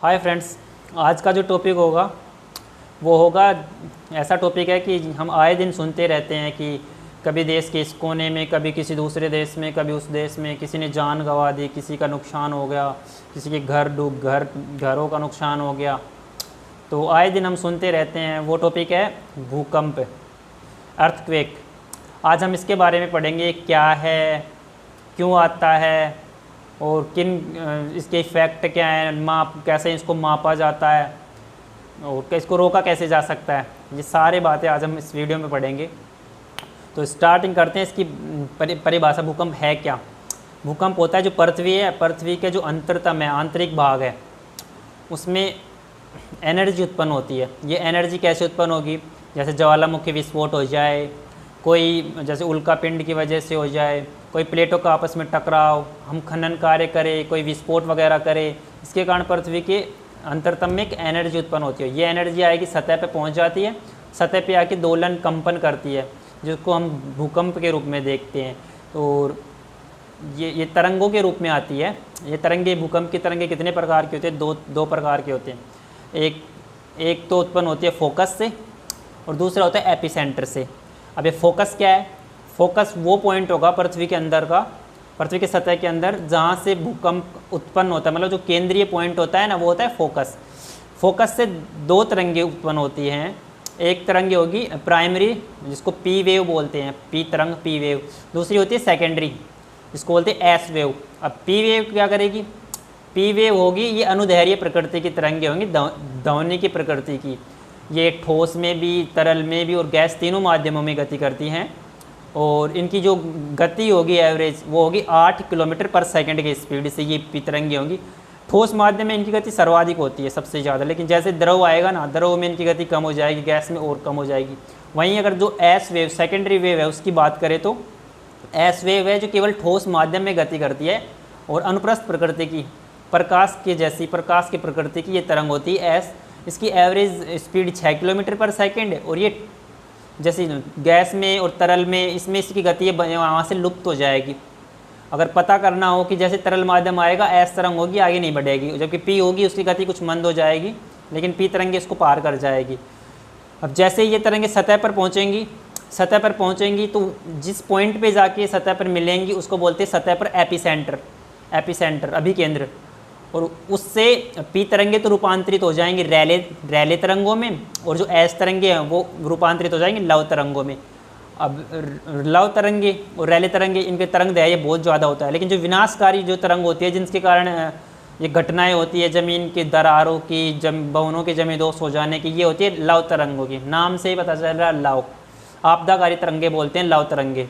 Hi friends, आज का जो टॉपिक होगा वो होगा, ऐसा टॉपिक है कि हम आए दिन सुनते रहते हैं कि कभी देश के इस कोने में, कभी किसी दूसरे देश में, कभी उस देश में किसी ने जान गंवा दी, किसी का नुकसान हो गया, किसी के घरों का नुकसान हो गया। तो आए दिन हम सुनते रहते हैं। वो टॉपिक है भूकंप, अर्थक्वेक। आज हम इसके बारे में पढ़ेंगे, क्या है, क्यों आता है और इसके इफ़ेक्ट क्या है, कैसे इसको मापा जाता है और इसको रोका कैसे जा सकता है। ये सारे बातें आज हम इस वीडियो में पढ़ेंगे। तो स्टार्टिंग करते हैं इसकी परिभाषा। भूकंप है क्या? भूकंप होता है जो पृथ्वी है, पृथ्वी के जो अंतरतम है, आंतरिक भाग है, उसमें एनर्जी उत्पन्न होती है। ये एनर्जी कैसे उत्पन्न होगी? जैसे ज्वालामुखी विस्फोट हो जाए, कोई जैसे उल्का पिंड की वजह से हो जाए, कोई प्लेटों का आपस में टकराव, हम खनन कार्य करें, कोई विस्फोट वगैरह करे, इसके कारण पृथ्वी के अंतरतम में एक एनर्जी उत्पन्न होती है। ये एनर्जी आएगी, सतह पे पहुंच जाती है, सतह पे आके दोलन कंपन करती है, जिसको हम भूकंप के रूप में देखते हैं। और ये तरंगों के रूप में आती है। ये तरंगे, भूकंप की तरंगे कितने प्रकार के होते हैं? दो प्रकार के होते हैं। एक तो उत्पन्न होती है फोकस से और दूसरा होता है एपिसेंटर से। अब ये फोकस क्या है? फोकस वो पॉइंट होगा पृथ्वी के अंदर का, पृथ्वी के सतह के अंदर, जहाँ से भूकंप उत्पन्न होता है, मतलब जो केंद्रीय पॉइंट होता है ना, वो होता है फोकस। फोकस से दो तरंगे उत्पन्न होती हैं। एक तरंगे होगी प्राइमरी, जिसको पी वेव बोलते हैं, पी तरंग, पी वेव। दूसरी होती है सेकेंडरी, जिसको बोलते हैं एस वेव। अब पी वेव क्या करेगी? पी वेव होगी, ये अनुदैर्घ्य प्रकृति की तरंगे होंगी, ध्वनि की प्रकृति की। ये ठोस में भी, तरल में भी और गैस, तीनों माध्यमों में गति करती हैं। और इनकी जो गति होगी एवरेज, वो होगी 8 किलोमीटर पर सेकंड की स्पीड से ये तरंगे होंगी। ठोस माध्यम में इनकी गति सर्वाधिक होती है, सबसे ज़्यादा। लेकिन जैसे द्रव आएगा ना, द्रव में इनकी गति कम हो जाएगी, गैस में और कम हो जाएगी। वहीं अगर जो एस वेव, सेकेंडरी वेव है, उसकी बात करें तो एस वेव है जो केवल ठोस माध्यम में गति करती है और अनुप्रस्थ प्रकृति की, प्रकाश के जैसी, प्रकाश की प्रकृति की ये तरंग होती है एस। इसकी एवरेज स्पीड 6 किलोमीटर पर सेकेंड है। और ये जैसे गैस में और तरल में, इसमें इसकी गति वहाँ से लुप्त हो जाएगी। अगर पता करना हो कि जैसे तरल माध्यम आएगा, एस तरंग होगी, आगे नहीं बढ़ेगी, जबकि पी होगी, उसकी गति कुछ मंद हो जाएगी, लेकिन पी तरंगे इसको पार कर जाएगी। अब जैसे ये तरंगे सतह पर पहुँचेंगी तो जिस पॉइंट पे जाके सतह पर मिलेंगी, उसको बोलते हैं सतह पर एपिसेंटर, अभिकेंद्र। और उससे पी तरंगे तो रूपांतरित हो जाएंगे रैले तरंगों में, और जो एस तरंगे हैं वो रूपांतरित हो जाएंगे लव तरंगों में। अब लव तरंगे और रैले तरंगे, इनके तरंग दैर्घ्य बहुत ज़्यादा होता है। लेकिन जो विनाशकारी जो तरंग होती है, जिनके कारण ये घटनाएं होती है, ज़मीन की दरारों की, भवनों के जमींदोज हो जाने की, ये होती है लव तरंगों की। नाम से ही पता चल रहा है, लव, आपदाकारी तरंगे बोलते हैं लव तरंगे।